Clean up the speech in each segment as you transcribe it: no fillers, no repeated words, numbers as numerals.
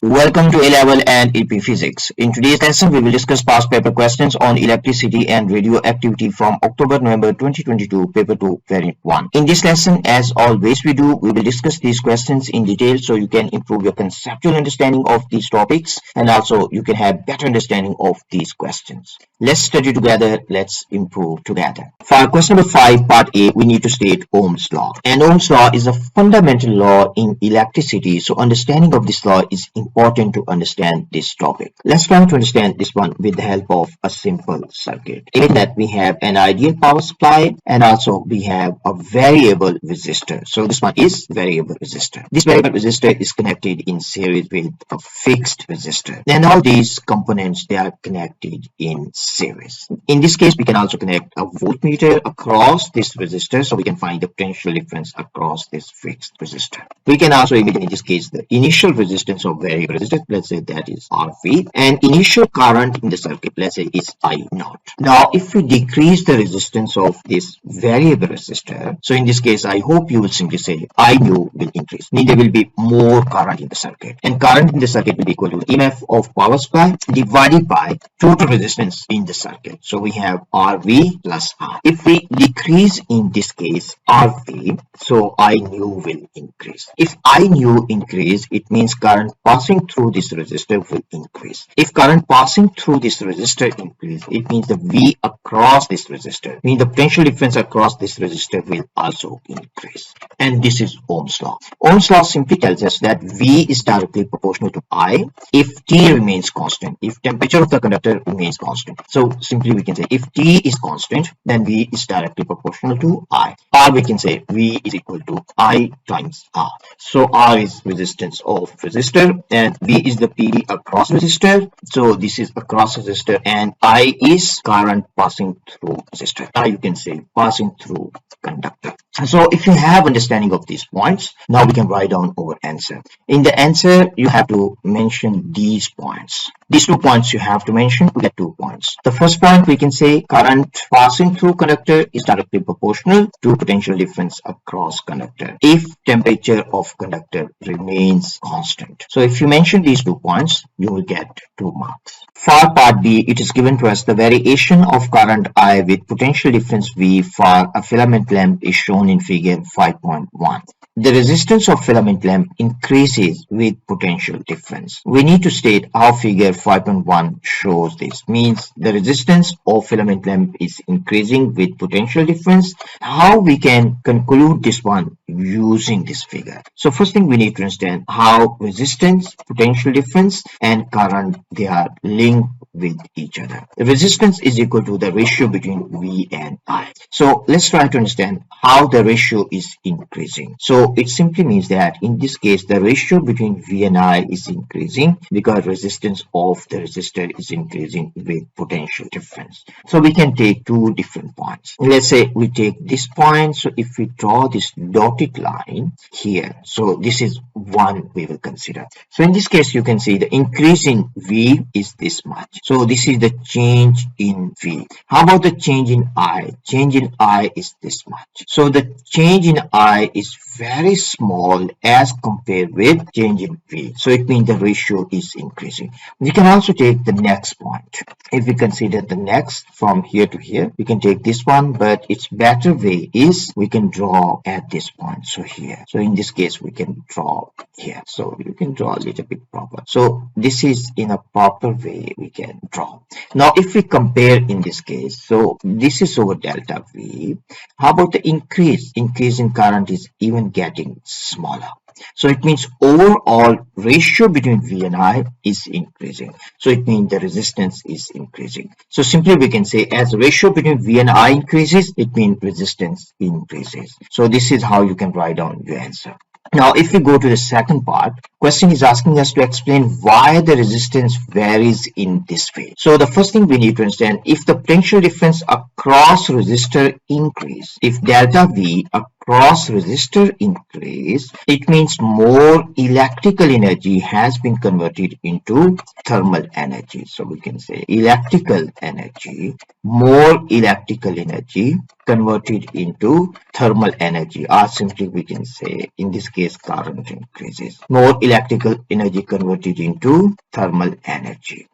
Welcome to A-Level and EP Physics. In today's lesson, we will discuss past paper questions on electricity and radioactivity from October-November 2022, Paper 2, Variant 1. In this lesson, as always we do, we will discuss these questions in detail so you can improve your conceptual understanding of these topics and also you can have better understanding of these questions. Let's study together, let's improve together. For question number 5, part A, we need to state Ohm's law. And Ohm's law is a fundamental law in electricity, so understanding of this law is important to understand this topic. Let's try to understand this one with the help of a simple circuit. In that we have an ideal power supply and also we have a variable resistor. So this one is variable resistor. This variable resistor is connected in series with a fixed resistor. And all these components, they are connected in series. In this case, we can also connect a voltmeter across this resistor so we can find the potential difference across this fixed resistor. We can also imagine in this case the initial resistance of variable resistor, let's say that is RV, and initial current in the circuit, let's say is I0. Now if we decrease the resistance of this variable resistor, so in this case I hope you will simply say I nu will increase, meaning there will be more current in the circuit, and current in the circuit will be equal to EMF of power supply divided by total resistance in the circuit. So we have RV plus R. If we decrease in this case RV, so I nu will increase. If I nu increase, it means current passing through this resistor will increase. If current passing through this resistor increase, it means the V across this resistor, means the potential difference across this resistor will also increase. And this is Ohm's law. Ohm's law simply tells us that V is directly proportional to I if T remains constant, if temperature of the conductor remains constant. So simply we can say if T is constant, then V is directly proportional to I. Or we can say V is equal to I times R. So R is resistance of resistor and V is the PD across resistor. So this is across resistor and I is current passing through resistor. Now you can say passing through conductor. So if you have understanding of these points, now we can write down our answer. In the answer, you have to mention these points. These 2 points you have to mention to get 2 points. The first point we can say current passing through conductor is directly proportional to potential difference across conductor if temperature of conductor remains constant. So if you mention these 2 points, you will get 2 marks. For part B, it is given to us the variation of current I with potential difference V for a filament lamp is shown in figure 5.1. The resistance of filament lamp increases with potential difference. We need to state how figure 5.1 shows this. Means the resistance of filament lamp is increasing with potential difference. How we can conclude this one using this figure. So first thing we need to understand how resistance, potential difference and current, they are linked with each other. The resistance is equal to the ratio between V and I. So let's try to understand how the ratio is increasing. So it simply means that in this case the ratio between V and I is increasing because resistance of the resistor is increasing with potential difference. So we can take 2 different points. Let's say we take this point. So if we draw this dotted line here, so this is one we will consider. So in this case you can see the increase in V is this much. So this is the change in V. How about the change in I? Change in I is this much. So the change in I is very small as compared with change in V. So it means the ratio is increasing. We can also take the next point. If we consider the next from here to here, we can take this one, but its better way is we can draw at this point. So here. So in this case, we can draw here. So you can draw a little bit proper. So this is in a proper way we can draw. Now if we compare in this case, so this is over delta V. How about the increase? Increase in current is even getting smaller. So it means overall ratio between V and I is increasing. So it means the resistance is increasing. So simply we can say as ratio between V and I increases, it means resistance increases. So this is how you can write down your answer. Now, if we go to the second part, question is asking us to explain why the resistance varies in this way. So the first thing we need to understand, if the potential difference across resistor increase, if delta V across resistor increase, it means more electrical energy has been converted into thermal energy. So we can say electrical energy, more electrical energy converted into thermal energy, or simply we can say in this case current increases. More electrical energy converted into thermal energy.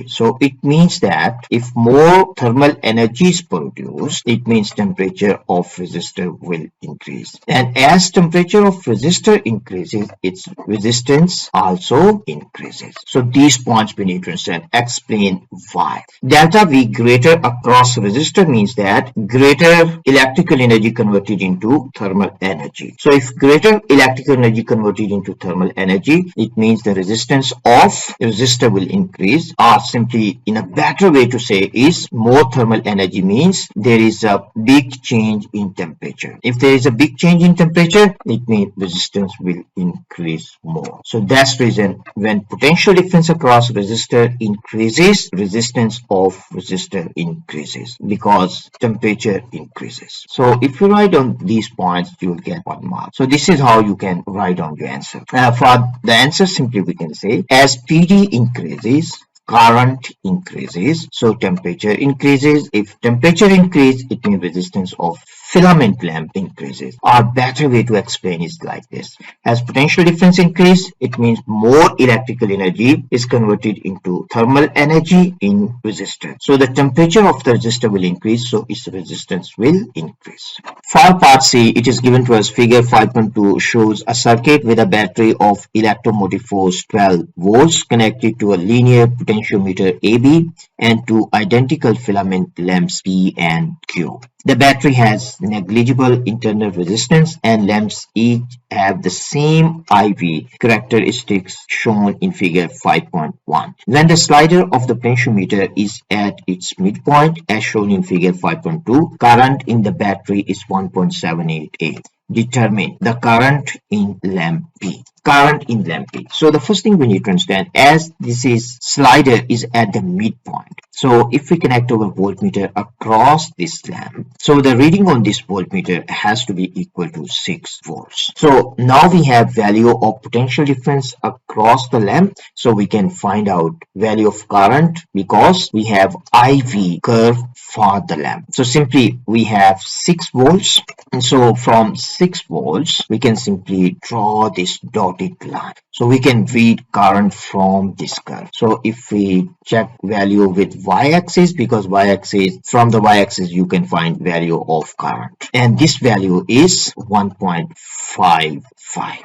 So it means that if more thermal energy is produced, it means temperature of resistor will increase. And as temperature of resistor increases, its resistance also increases. So these points we need to understand. Explain why. Delta V greater across resistor means that greater electrical energy converted into thermal energy. So if greater electrical energy converted into thermal energy, it means the resistance of resistor will increase, or simply in a better way to say is more thermal energy means there is a big change in temperature. If there is a big change in temperature, it means resistance will increase more. So that's the reason when potential difference across resistor increases, resistance of resistor increases because temperature increases. So if you write on these points, you will get 1 mark. So this is how you can write on your answer. For the answer, simply we can say as PD increases, current increases, so temperature increases. If temperature increases, it means resistance of filament lamp increases. Or better way to explain is like this. As potential difference increase, it means more electrical energy is converted into thermal energy in resistor. So the temperature of the resistor will increase, so its resistance will increase. For part C, it is given to us figure 5.2 shows a circuit with a battery of electromotive force 12 volts connected to a linear potentiometer AB and two identical filament lamps P and Q. The battery has negligible internal resistance and lamps each have the same IV characteristics shown in figure 5.1. When the slider of the potentiometer is at its midpoint as shown in figure 5.2, current in the battery is 1.788. Determine the current in lamp P. Current in lamp P. So the first thing we need to understand, as this is slider is at the midpoint. So if we connect our voltmeter across this lamp, so the reading on this voltmeter has to be equal to 6 volts. So now we have value of potential difference across the lamp. So we can find out value of current because we have IV curve for the lamp. So simply we have 6 volts. And so from 6 volts, we can simply draw this dotted line. So we can read current from this curve. So if we check value with y-axis, because y-axis, from the y-axis you can find value of current. And this value is 1.55.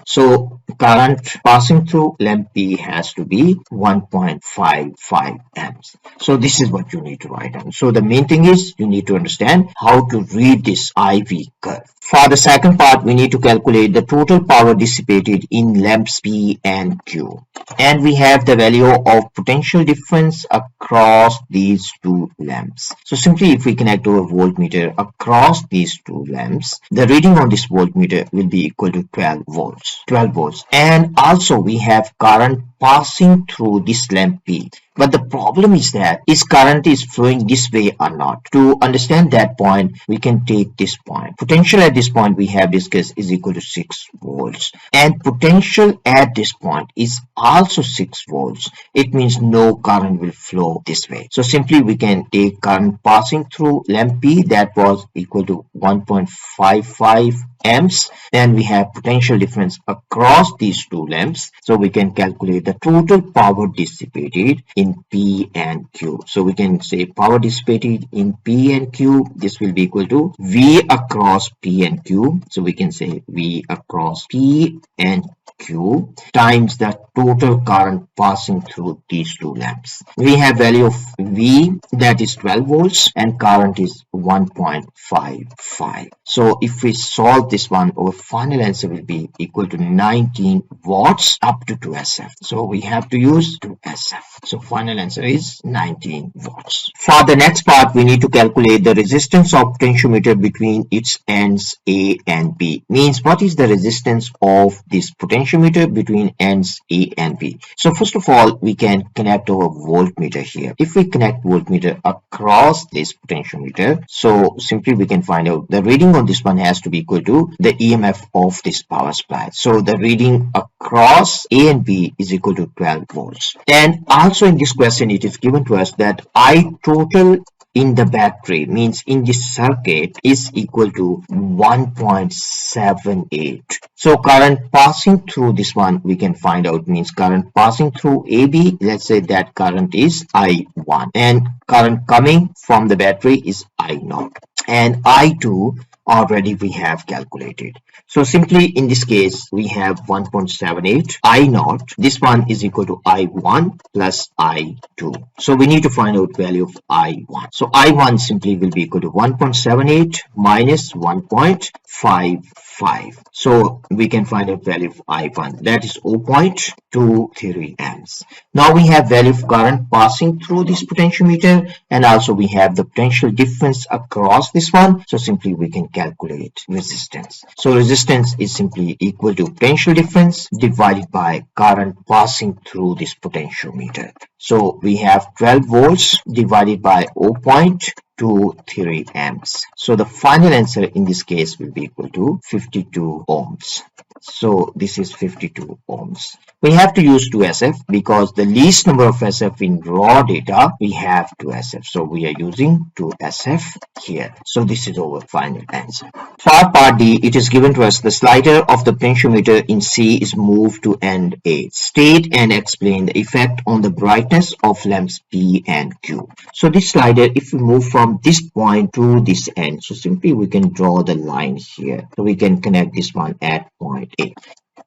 So current passing through lamp P has to be 1.55 amps. So this is what you need to write down. So the main thing is you need to understand how to read this IV curve. For the second part, we need to calculate the total power dissipated in lamps P and Q. And we have the value of potential difference across these two lamps. So simply if we connect our voltmeter across these two lamps, the reading on this voltmeter will be equal to 12 volts. 12 volts. And also we have current passing through this lamp P. But the problem is that is current is flowing this way or not. To understand that point, we can take this point. Potential at this point we have discussed is equal to 6 volts. And potential at this point is also 6 volts. It means no current will flow this way. So simply we can take current passing through lamp P, that was equal to 1.55 amps, and we have potential difference across these two lamps. So we can calculate the total power dissipated in P and Q. So we can say power dissipated in P and Q, this will be equal to V across P and Q. So we can say V across P and Q times the total current passing through these two lamps. We have value of V, that is 12 volts, and current is 1.55. So if we solve this one, our final answer will be equal to 19 watts up to 2 SF. So we have to use 2 SF. So final answer is 19 watts. For the next part, we need to calculate the resistance of potentiometer between its ends A and B. Means what is the resistance of this potentiometer between ends A and B. So first of all, we can connect our voltmeter here. If we connect voltmeter across this potentiometer, so simply we can find out the reading on this one has to be equal to the EMF of this power supply. So the reading across A and B is equal to 12 volts. And also in this question, it is given to us that I total in the battery, means in this circuit, is equal to 1.78. So current passing through this one we can find out, means current passing through AB, let's say that current is I1, and current coming from the battery is I0, and I2 already we have calculated. So simply in this case we have 1.78 I0, this one is equal to I1 plus I2. So we need to find out value of I1. So I1 simply will be equal to 1.78 minus 1.55. So we can find out value of I1, that is 0.23 amps. Now we have value of current passing through this potentiometer, and also we have the potential difference across this one. So simply we can calculate resistance. So resistance is simply equal to potential difference divided by current passing through this potentiometer. So we have 12 volts divided by 0.23 amps. So the final answer in this case will be equal to 52 ohms. So this is 52 ohms. We have to use 2SF because the least number of SF in raw data, we have 2SF. So we are using 2SF here. So this is our final answer. For part D, it is given to us the slider of the potentiometer in C is moved to end A. State and explain the effect on the brightness of lamps P and Q. So this slider, if we move from this point to this end, so simply we can draw the line here. So we can connect this one at point A.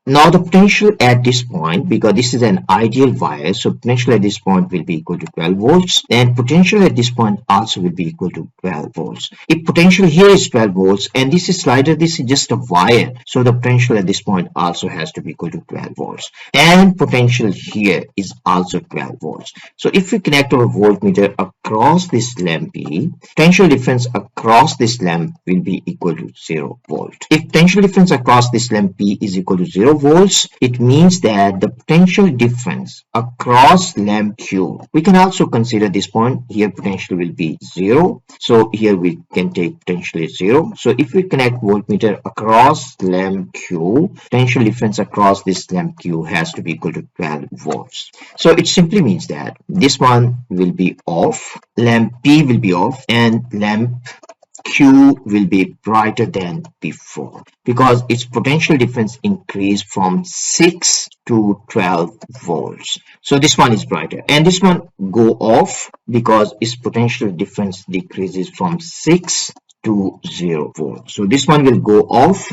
Now the potential at this point, because this is an ideal wire, so potential at this point will be equal to 12 volts, and potential at this point also will be equal to 12 volts. If potential here is 12 volts and this is slider, this is just a wire, so the potential at this point also has to be equal to 12 volts, and potential here is also 12 volts. So if we connect our voltmeter across this lamp P, potential difference across this lamp will be equal to 0 volt. If potential difference across this lamp P is equal to 0 volts, it means that the potential difference across lamp Q, we can also consider this point here, potential will be 0. So here we can take potential is 0. So if we connect voltmeter across lamp Q, potential difference across this lamp Q has to be equal to 12 volts. So it simply means that this one will be off, lamp P will be off, and lamp Q will be brighter than before because its potential difference increased from 6 to 12 volts. So this one is brighter, and this one go off because its potential difference decreases from 6 to 0 volts. So this one will go off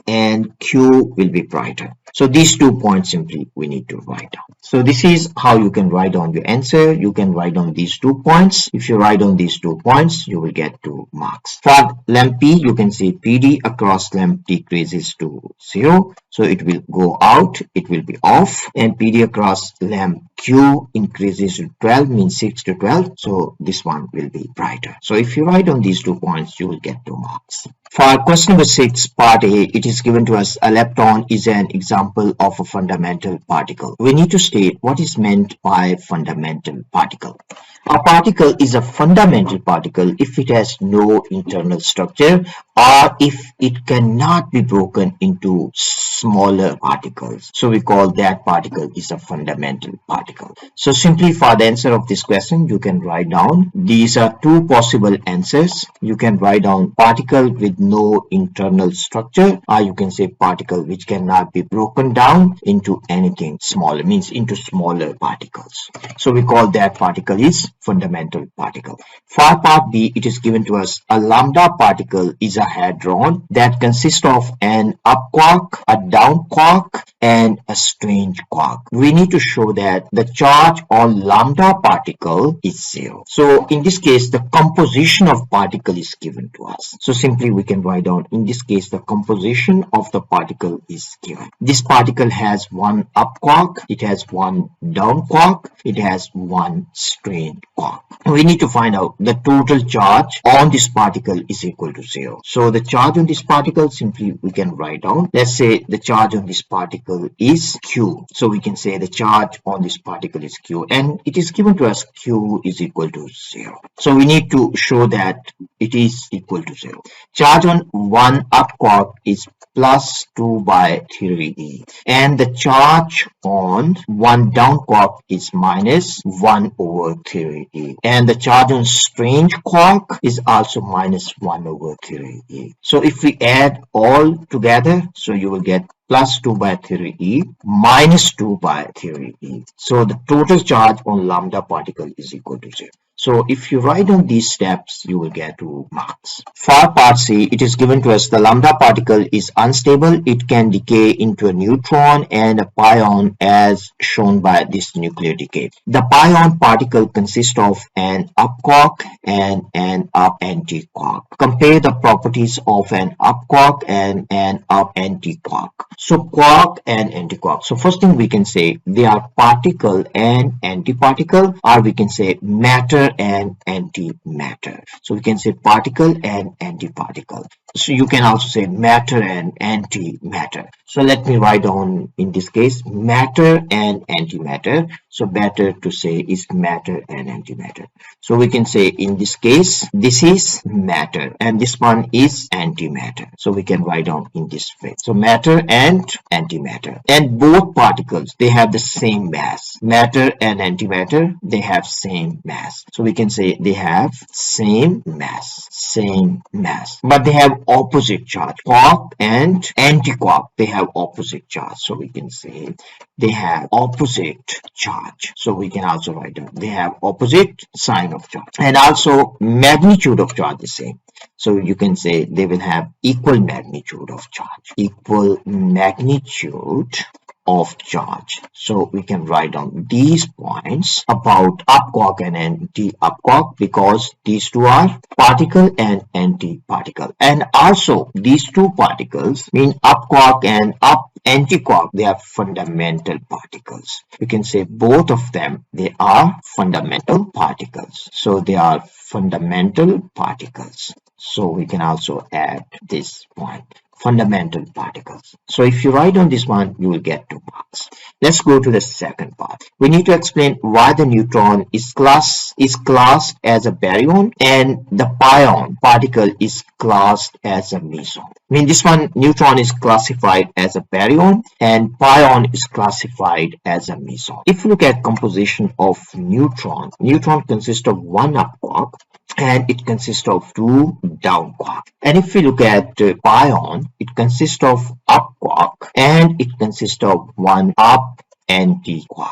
and Q will be brighter. So these 2 points simply we need to write down. So this is how you can write down your answer. You can write down these 2 points. If you write down these 2 points, you will get 2 marks. For lamp P, you can see PD across lamp decreases to 0. So it will go out, it will be off, and PD across lamp Q increases to 12, means 6 to 12. So this one will be brighter. So if you write down these 2 points, you will get 2 marks. For question number 6, part A, it is given to us a lepton is an example of a fundamental particle. We need to state what is meant by fundamental particle. A particle is a fundamental particle if it has no internal structure or if it cannot be broken into smaller particles. So we call that particle is a fundamental particle. So simply for the answer of this question, you can write down these are 2 possible answers. You can write down particle with no internal structure, or you can say particle which cannot be broken down into anything smaller, means into smaller particles. So we call that particle is fundamental particle. For part B, it is given to us a lambda particle is a hadron that consists of an up quark, a down quark, and a strange quark. We need to show that the charge on lambda particle is 0. So in this case, the composition of particle is given to us. So simply we can write down, in this case, the composition of the particle is given. This particle has 1 up quark, it has 1 down quark, it has 1 strange quark. We need to find out the total charge on this particle is equal to 0. So the charge on this particle simply we can write down. Let's say the charge on this particle is Q. So we can say the charge on this particle is Q, and it is given to us Q is equal to 0. So we need to show that it is equal to 0. Charge on one up quark is plus 2 by 3e, and the charge on one down quark is minus 1 over 3e, and the charge on strange quark is also minus 1 over 3e. So if we add all together, so you will get plus 2 by 3e minus 2 by 3e. So the total charge on lambda particle is equal to 0. So if you write down these steps, you will get 2 marks. For part C, it is given to us the lambda particle is unstable. It can decay into a neutron and a pion as shown by this nuclear decay. The pion particle consists of an up quark and an up anti-quark. Compare the properties of an up quark and an up anti-quark. So quark and anti-quark. So first thing we can say they are particle and antiparticle, or we can say matter and antimatter. So we can say particle and antiparticle. So you can also say matter and antimatter. So let me write down in this case matter and antimatter. So better to say is matter and antimatter. So we can say in this case this is matter and this one is antimatter. So we can write down in this way. So matter and antimatter, and both particles they have the same mass. Matter and antimatter they have same mass. So we can say they have same mass, but they have opposite charge. Quark and antiquark they have opposite charge. So we can say they have opposite charge. So we can also write down they have opposite sign of charge, and also magnitude of charge is same. So you can say they will have equal magnitude of charge. Equal magnitude of charge. So we can write down these points about up quark and anti-up quark because these two are particle and anti-particle, and also these two particles mean up quark and up anti-quark they are fundamental particles. We can say both of them they are fundamental particles. So they are fundamental particles. So we can also add this point, fundamental particles. So if you write on this one, you will get 2 marks. Let's go to the second part. We need to explain why the neutron is classed as a baryon and the pion particle is classed as a meson. I mean this one neutron is classified as a baryon and pion is classified as a meson. If you look at composition of neutron consists of one up quark and it consists of 2 down quark. And if we look at pion, it consists of up quark and it consists of 1 up anti-quark.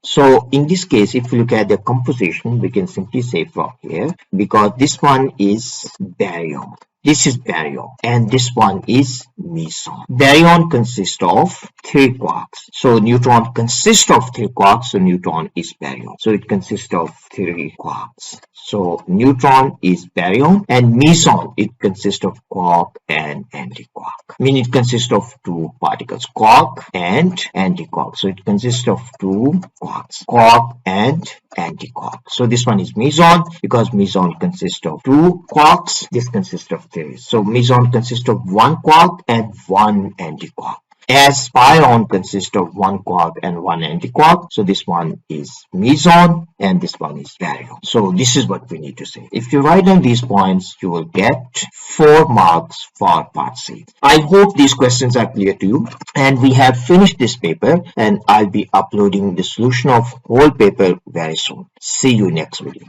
So in this case, if we look at the composition, we can simply say from here, because this one is baryon. This is baryon and this one is meson. Baryon consists of 3 quarks. So neutron consists of 3 quarks, so neutron is baryon. So it consists of 3 quarks. So neutron is baryon, and meson it consists of quark and antiquark. I mean it consists of 2 particles, quark and antiquark. So it consists of 2 quarks, quark and antiquark. So this one is meson because meson consists of 2 quarks. This consists of 3. So meson consists of 1 quark and 1 antiquark. As pion consists of 1 quark and 1 antiquark, so this one is meson and this one is baryon. So this is what we need to say. If you write down these points, you will get 4 marks for part C. I hope these questions are clear to you, and we have finished this paper and I'll be uploading the solution of whole paper very soon. See you next video.